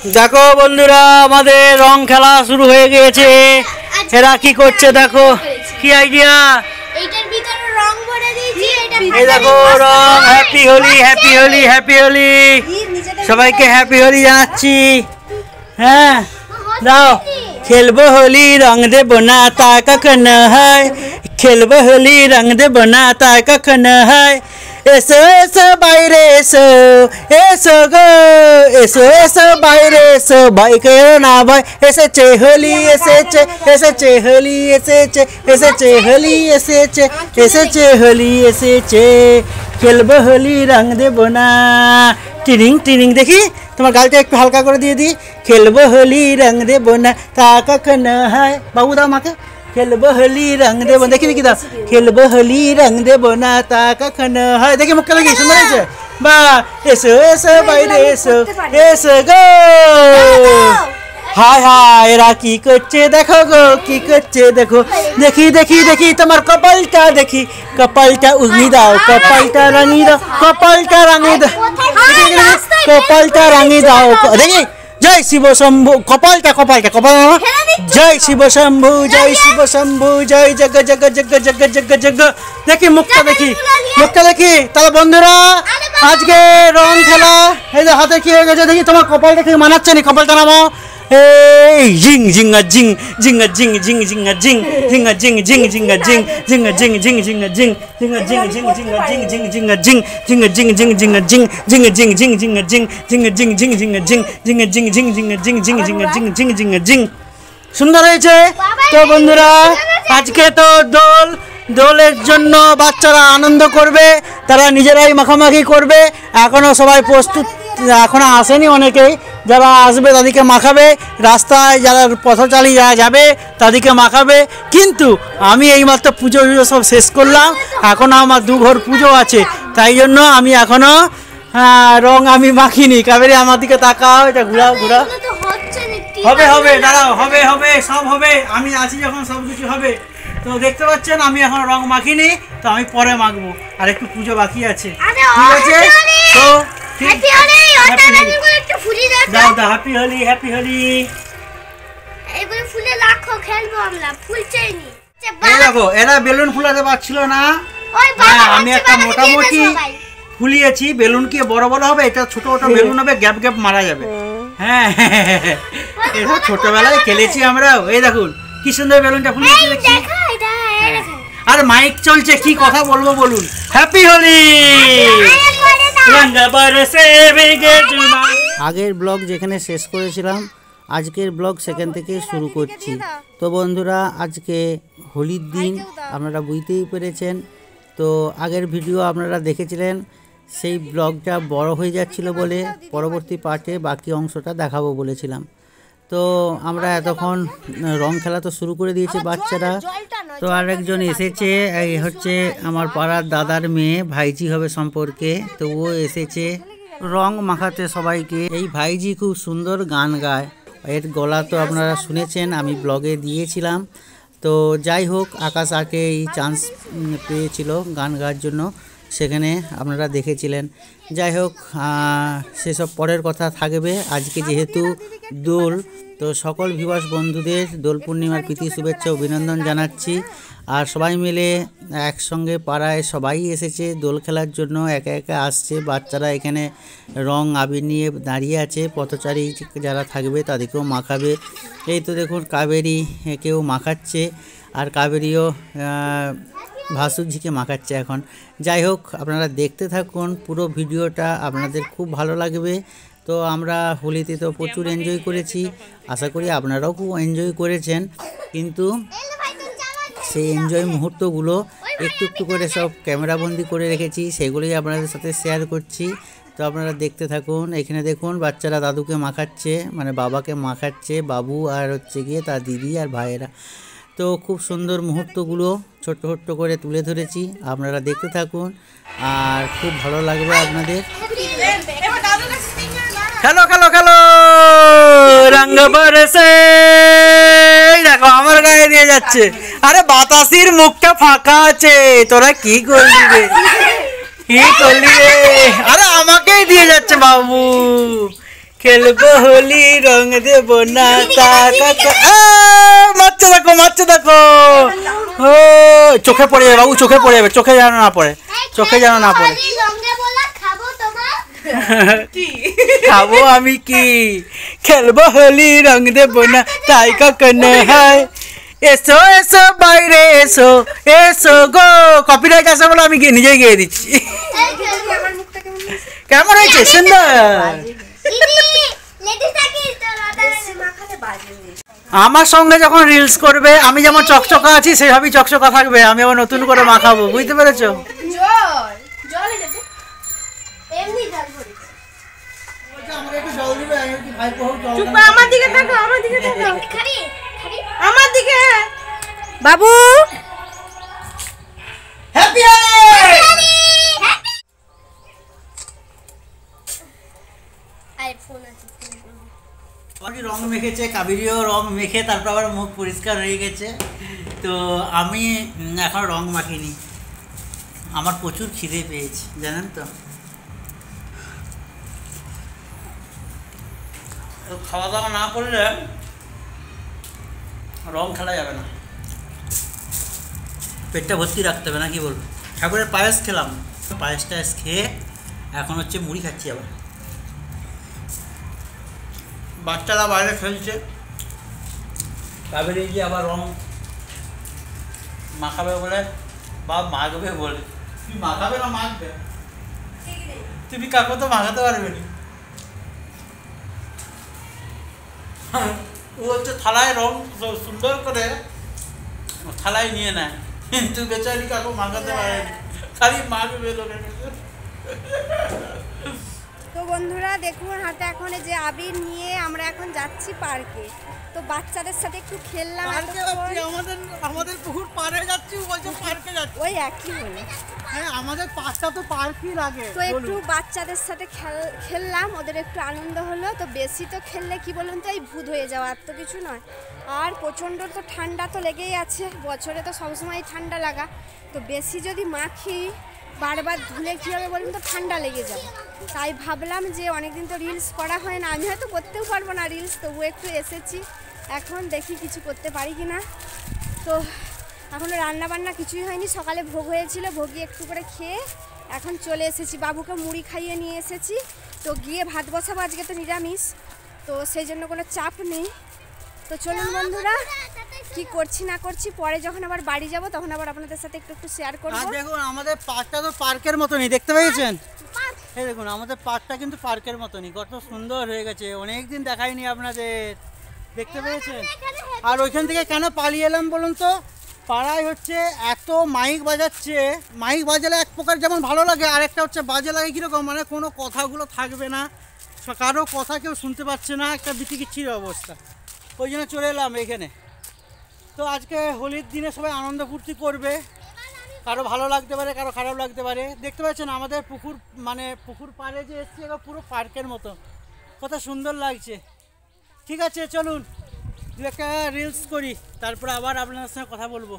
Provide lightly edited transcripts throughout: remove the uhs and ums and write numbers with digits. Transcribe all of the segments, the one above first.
দেখো বন্ধুরা, আমাদের রং খেলা শুরু হয়ে গিয়েছে। এরা কি করছে দেখো, কি আইডিয়া। এইটার ভিতরে রং ভরে দিয়েছি। এই দেখো রং। Happy Holi, happy Holi, happy Holi. সবাইকে হ্যাপি হোলি জানাচ্ছি। হ্যাঁ দাও। খেলবো হোলি রং দেবো না তা কখনো হয়, খেলবো হোলি রং দেবো না তা কখনো হয়। এসো এসো বাইরে এসো, এসো গো এসো এসো বাইরে এসো, ভয় কেউ না ভয়। এসেছে হোলি এসেছে, এসেছে হোলি এসেছে, এসেছে হোলি এসেছে, এসেছে হোলি এসেছে। খেলবো হোলি রং দেবো না। টিরিং টিরিং, দেখি তোমার গালটা একটু হালকা করে দিয়ে দিই। খেলবো হোলি রং দেবো না তা কখনো হয়। বাবু দাও মাকে। খেলবো হোলি রং দেবো, দেখি দেখি দাও। খেলবো হোলি রং দেবো না তা কখনো হয়। দেখি মুখটা দেখি, সুন্দর হয়েছে। বা এসো এসো বাইরে এসো, এসো গো। হায় হায়, এরা কি করছে দেখো গো, কি করছে দেখো। দেখি দেখি দেখি তোমার কপালটা দেখি, কপালটা উগি দাও, কপালটা রাঙি দাও, কপালটা রাঙি দাও, কপালটা রাঙি দাও। দেখি জয় শিব শম্ভু, কপালটা কপালটা কপাল। জয় শিব শম্ভু, জয় শিব শম্ভু, জয় জগ জগ জগ জগ জগ জগ। দেখি মুখটা দেখি, মুখটা দেখি। তাহলে বন্ধুরা আজকে রং খেলা। এই যে হাতে কি হয়ে গেছে দেখি, তোমার কপালটা কি মানাচ্ছে না, কপালটা নামাও। এই জিং জিঙ্গা জিং জিঙ্গা জিং জিং জিঙ্গা জিং জিঙ্গা জিং জিং জিঙ্গা জিং জিঙ্গা জিং জিং জিঙ্গা জিং জিঙ্গা জিং জিং জিঙ্গা জিং জিং জিঙ্গা জিং জিঙ্গা জিং জিং জিঙ্গা জিং জিঙ্গা জিং জিং জিঙ্গা জিং জিঙ্গা জিং জিং জিঙ্গা জিং জিঙ্গা জিং জিং জিঙ্গা জিং জিং জিঙ্গা জিং জিং জিঙ্গা জিং। সুন্দর হয়েছে তো বন্ধুরা। আজকে তো দোলের জন্য বাচ্চারা আনন্দ করবে, তারা নিজেরাই মাখামাখি করবে। এখনও সবাই প্রস্তুত, এখনও আসেনি অনেকেই। যারা আসবে তাদেরকে মাখাবে, রাস্তায় যারা পথচারী যারা যাবে তাদেরকে মাখাবে। কিন্তু আমি এইমাত্র পুজো সব শেষ করলাম, এখনও আমার 2 ঘর পুজো আছে, তাই জন্য আমি এখনও রং আমি মাখিনি। কাবেরি আমার দিকে তাকাও, এটা ঘুরাও ঘুরাও। হবে হবে, দাঁড়াও, হবে হবে, সব হবে। আমি আছি যখন সব কিছু হবে। তো দেখতে পাচ্ছেন আমি এখন রং মাখিনি, তো আমি পরে মাখবো, আর একটু পুজো বাকি আছে। ঠিক আছে, তো হ্যাপি হোলি। একটু ফুলি দাও, দাও দাও। Happy Holi, happy Holi. এইগুলো ফুলে রাখো, খেলবো আমরা। ফুল চাইনি। এই দেখো, এরা বেলুন ফুলাতে পারছিল না। আমি একটা মোটামুটি ফুলিয়েছি। বেলুন কি বড় বড় হবে, এটা ছোট ছোট বেলুন হবে, গ্যাপ গ্যাপ মারা যাবে। হ্যাঁ, এটা ছোটবেলায় খেলেছি আমরা। এই দেখুন কি সুন্দর বেলুনটা ফুলিয়েছি দেখছি। আর মাইক চলছে, কি কথা বলবো বলুন। হ্যাপি হোলি। আগের ব্লগ যেখানে শেষ করেছিলাম, আজকের ব্লগ সেখান থেকে শুরু করছি। তো বন্ধুরা, আজকে হোলির দিন, আপনারা বুঝতেই পেরেছেন। তো আগের ভিডিও আপনারা দেখেছিলেন, সেই ব্লগটা বড় হয়ে যাচ্ছিল বলে পরবর্তী পার্টে বাকি অংশটা দেখাবো বলেছিলাম। তো আমরা এতক্ষণ রং খেলা তো শুরু করে দিয়েছে বাচ্চারা। তো আরেকজন এসেছে, এই হচ্ছে আমার পাড়ার দাদার মেয়ে, ভাইজি হবে সম্পর্কে। তো ও এসেছে রং মাখাতে সবাইকে। এই ভাইজি খুব সুন্দর গান গায়, এর গলা তো আপনারা শুনেছেন, আমি ব্লগে দিয়েছিলাম। তো যাই হোক, আকাশ আকে এই চান্স পেয়েছিল গান গাওয়ার জন্য, সেখানে আপনারা দেখেছিলেন। যাই হোক, সেসব পরের কথা থাকবে। আজকে যেহেতু দোল, তো সকল ভিউয়ার্স বন্ধুদের দোল পূর্ণিমার প্রীতি শুভেচ্ছা অভিনন্দন জানাচ্ছি। আর সবাই মিলে একসঙ্গে পাড়ায় সবাই এসেছে দোল খেলার জন্য, একা একা আসছে। বাচ্চারা এখানে রং আবির নিয়ে দাঁড়িয়ে আছে, পথচারী যারা থাকবে তাদেরকেও মাখাবে। এই তো দেখুন কাবেরি কেউ মাখাচ্ছে, আর কাবেরিও ভাসুরজিকে মাখাচ্ছে এখন। যাই হোক, আপনারা দেখতে থাকুন পুরো ভিডিওটা, আপনাদের খুব ভালো লাগবে। তো আমরা হোলিতে তো প্রচুর এনজয় করেছি, আশা করি আপনারাও খুব এনজয় করেছেন। কিন্তু সেই এনজয় মুহূর্তগুলো একটু একটু করে সব ক্যামেরাবন্দি করে রেখেছি, সেগুলোই আপনাদের সাথে শেয়ার করছি। তো আপনারা দেখতে থাকুন। এখানে দেখুন বাচ্চারা দাদুকে মাখাচ্ছে, মানে বাবাকে মাখাচ্ছে, বাবু আর হচ্ছে গিয়ে তার দিদি আর ভাইয়েরা। তো খুব সুন্দর মুহূর্তগুলো ছোট্ট ছোট্ট করে তুলে ধরেছি, আপনারা দেখতে থাকুন, আর খুব ভালো লাগবে আপনাদের। খেলো খেলো খেলো, রঙ বরসে। দেখো আমার গায়ে দিয়ে যাচ্ছে। আরে বাতাসির মুখটা ফাঁকা আছে, তোরা কি করলি রে, কি করলি রে? আরে আমাকেই দিয়ে যাচ্ছে বাবু। খেলবো হোলি রং দেব না মারছে দেখো ও চোখে পড়ে যাবে বাবু, চোখে পড়ে যাবে, চোখে যেন না পড়ে, চোখে যেন না পড়ে। খাবো আমি কি, খেলবো হোলি রং দেব না তাই কখনো হয়। এসো এসো বাইরে এসো এসো গো। কপিরাইট আছে বলে আমি নিজেই গিয়ে দিচ্ছি। কেমন হয়েছে? সুন্দর। আমার সঙ্গে যখন রিলস করবে আমি যেমন চকচকা আছি সেভাবেই চকচকা থাকবে, আমি আবার নতুন করে মাখাবো, বুঝতে পেরেছো? আমার দিকে বাবু হ্যাপি রং মেখেছে, কাবেরিও রং মেখে তারপর আবার মুখ পরিষ্কার হয়ে গেছে। তো আমি এখন রং মাখিনি, আমার প্রচুর খিদে পেয়েছে জানেন তো। খাওয়া দাওয়া না করলে রং খেলা যাবে না, পেটটা ভর্তি রাখতে হবে না, কি বলবো। ঠাকুরের পায়েস খেলাম, পায়েস টায়েস খেয়ে এখন হচ্ছে মুড়ি খাচ্ছি। আবার বাচ্চারা বাইরে খেলছে, কাবেরি যে আবার রং মাখাবে বলে বা মাখবে বলে। তুই মাখাবে না মাখবে? তুমি কাকু তো মাখাতে পারবে না। ও হচ্ছে থালায় রং সুন্দর করে থালায় নিয়ে নেয়, কিন্তু বেচারি কাকু মাখাতে পারে খালি মাখবে লোকের। তো বন্ধুরা দেখুন হাতে এখন যে আবির নিয়ে আমরা এখন যাচ্ছি পার্কে। তো বাচ্চাদের সাথে একটু খেললাম, আমাদের পুকুর পাড়ে যাচ্ছি, বলছে পার্কে যাচ্ছি, ওই একই হলো। হ্যাঁ আমাদের পার্কটা তো পার্কই লাগে। তো একটু বাচ্চাদের সাথে খেললাম, ওদের একটু আনন্দ হলো। তো বেশি তো খেললে কি বলুন তো এই ভূত হয়ে যাওয়া, আর তো কিছু নয়। আর প্রচণ্ড তো ঠান্ডা তো লেগেই আছে, বছরে তো সবসময় ঠান্ডা লাগা। তো বেশি যদি মাখি বারবার ধুলে কী হবে বলুন তো, ঠান্ডা লেগে যাবে। তাই ভাবলাম যে অনেকদিন তো রিলস করা হয় না, আমি হয়তো করতেও পারবো না রিলস, তবু একটু এসেছি। এখন দেখি কিছু করতে পারি কি না। তো এখনও রান্নাবান্না কিছুই হয়নি, সকালে ভোগ হয়েছিল, ভোগী একটু করে খেয়ে এখন চলে এসেছি। বাবুকে মুড়ি খাইয়ে নিয়ে এসেছি। তো গিয়ে ভাত বসাবো, আজকে তো নিরামিষ, তো সেই জন্য কোনো চাপ নেই। তো চলুন বন্ধুরা, কি করছি না করছি পরে যখন আবার বাড়ি যাব তখন আবার আপনাদের সাথে একটু একটু শেয়ার করব। আর দেখুন আমাদের পার্কটা তো পার্কের মতনই, দেখতে পেয়েছেন? এই দেখুন আমাদের পার্কটা কিন্তু পার্কের মতনই, কত সুন্দর হয়ে গেছে। অনেক দিন দেখাইনি আপনাদের, দেখতে পেয়েছেন? আর ওইখান থেকে কেন পালিয়ে এলাম বলুন তো, পাড়ায় হচ্ছে এত মাইক বাজাচ্ছে, মাইক বাজালে এক প্রকার যেমন ভালো লাগে, আর একটা হচ্ছে বাজে লাগে কীরকম, মানে কোনো কথাগুলো থাকবে না, কারো কথা কেউ শুনতে পাচ্ছে না, একটা বিচিকিচ্ছির অবস্থা। ওই জন্য চলে এলাম এখানে। তো আজকে হোলির দিনে সবাই আনন্দ ফুর্তি করবে, কারো ভালো লাগতে পারে, কারো খারাপ লাগতে পারে। দেখতে পাচ্ছেন আমাদের পুকুর, মানে পুকুর পাড়ে যে এসছে এবার পুরো পার্কের মতো, কত সুন্দর লাগছে। ঠিক আছে চলুন একটা রিলস করি, তারপর আবার আপনাদের সঙ্গে কথা বলবো।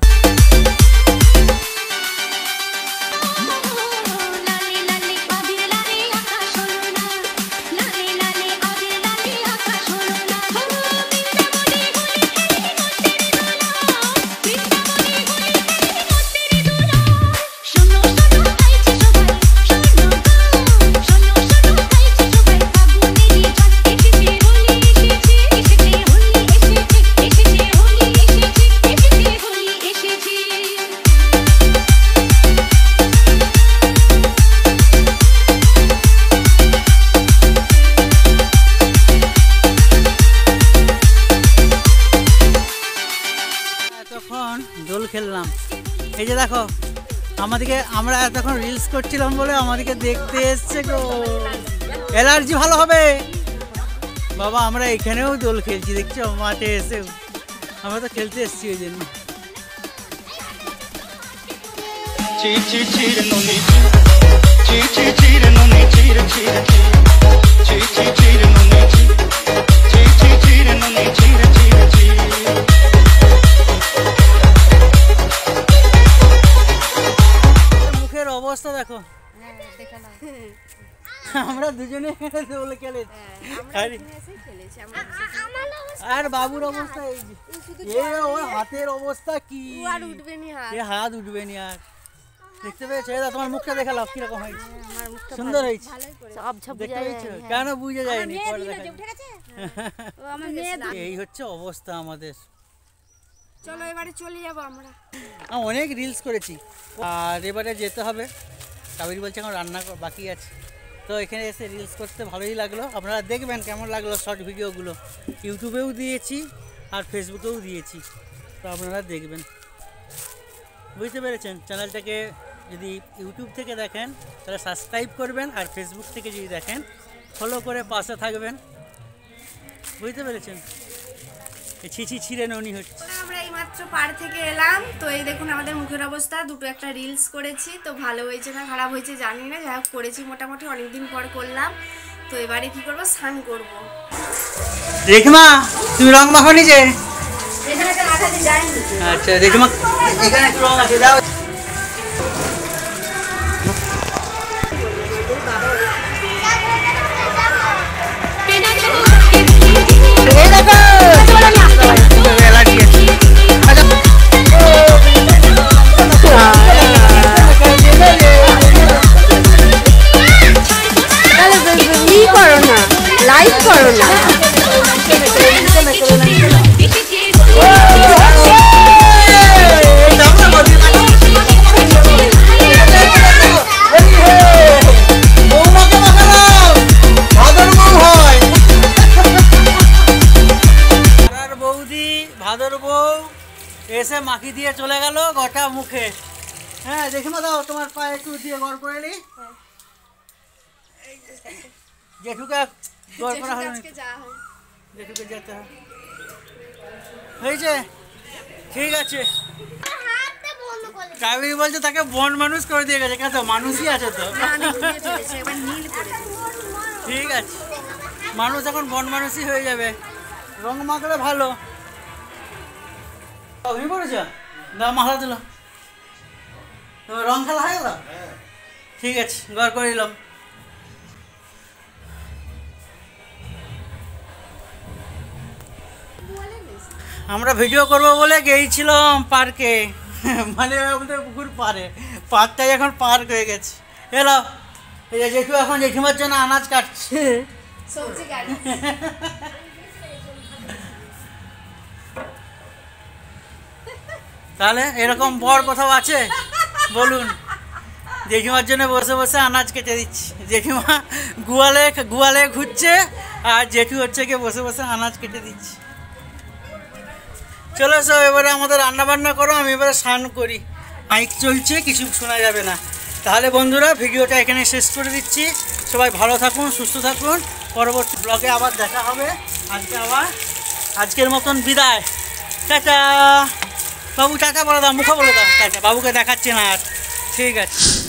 দোল খেললাম, এই যে দেখো আমাদেরকে, আমরা এতক্ষণ রিলস করছিলাম বলে আমাদেরকে দেখতে এসছে গো। অ্যালার্জি ভালো হবে বাবা, আমরা এখানেও দোল খেলছি, দেখছো মাঠে এসেও, আমরা তো খেলতে এসছি ওই জন্য। মুখের অবস্থা দেখো, আমরা দুজনে বলে খেলে আমরা এখানে এসেই খেলেছি আমরা আর বাবুর অবস্থা এই যে এই ওর হাতের অবস্থা কি ও আর উঠবে নি হাত এ হাত উঠবে নি আর দেখতে পেয়েছো দাদা তোমার মুখটা দেখালাও কিরকম হয়েছে আমার মুখটা সুন্দর হয়েছে ভালোই করে দেখতে পেয়েছো কেন বুঝে যায়নি পরে দেখা উঠে গেছে ও আমার মেয়ে এই হচ্ছে অবস্থা আমাদের চলো এবারে চলে যাব আমরা আমি অনেক রিলস করেছি আর এবারে যেতে হবে কাবেরি বলছে এখন রান্না বাকি আছে তো এখানে এসে রিলস করতে ভালোই লাগলো আপনারা দেখবেন কেমন লাগলো শর্ট ভিডিওগুলো ইউটিউবেও দিয়েছি আর ফেসবুকেও দিয়েছি তো আপনারা দেখবেন বুঝতে পেরেছেন চ্যানেলটাকে যদি ইউটিউব থেকে দেখেন তাহলে সাবস্ক্রাইব করবেন আর ফেসবুক থেকে যদি দেখেন ফলো করে পাশে থাকবেন বুঝতে পেরেছেন ছিছি ছিঁড়ে ননি হচ্ছে আমরা এইমাত্র পার থেকে এলাম তো এই দেখুন আমাদের মুখের অবস্থা দুটো একটা রিলস করেছি তো ভালো হয়েছে না খারাপ হয়েছে জানি না যাই হোক করেছি মোটামুটি অনেকদিন পর করলাম তো এবারে কি করব স্নান করব রেখমা তুমি রং মাখনি যে এখানে তো মাথাতে যায়নি আচ্ছা রেখমা এখানে একটু রং আছে দাও লাইক করো না ভাদর বউ এসে মাখি দিয়ে চলে গেল গোটা মুখে হ্যাঁ দেখে মা দাও তোমার পায়ে একটু দিয়ে গড় করে নি জেঠুকে গড় করা হলো জেঠুকে যেতে হয়েছে ঠিক আছে কাবেরি বলছে তাকে বন মানুষ করে দিয়ে গেছে কেন মানুষই আছে তো ঠিক আছে মানুষ এখন বন মানুষই হয়ে যাবে রং মাখলে ভালো ঘুমিয়ে পড়েছ দাও মাথা দিল রং খেলা হয়ে গেল ঠিক আছে গড় করে দিলাম আমরা ভিডিও করবো বলে গিয়েছিলাম পার্কে মানে আমাদের পুকুর পাড়ে পার্কটাই এখন পার্ক হয়ে গেছে এলো এই যে জেঠু এখন জেঠিমার জন্য আনাজ কাটছে সবজি গাড়ি তাহলে এরকম বর কোথাও আছে বলুন জেঠিমার জন্য বসে বসে আনাজ কেটে দিচ্ছি জেঠিমা গুয়ালে ঘুরছে আর জেঠু হচ্ছে গিয়ে বসে বসে আনাজ কেটে দিচ্ছি চলো সব এবারে আমাদের রান্না বান্না করো আমি এবারে স্নান করি মাইক চলছে কিছু শোনা যাবে না তাহলে বন্ধুরা ভিডিওটা এখানে শেষ করে দিচ্ছি সবাই ভালো থাকুন সুস্থ থাকুন পরবর্তী ব্লগে আবার দেখা হবে আজকের মতন বিদায় টাটা বাবু টাটা বলে দাও মুখে বলে দাও টাটা বাবুকে দেখাচ্ছি না আর ঠিক আছে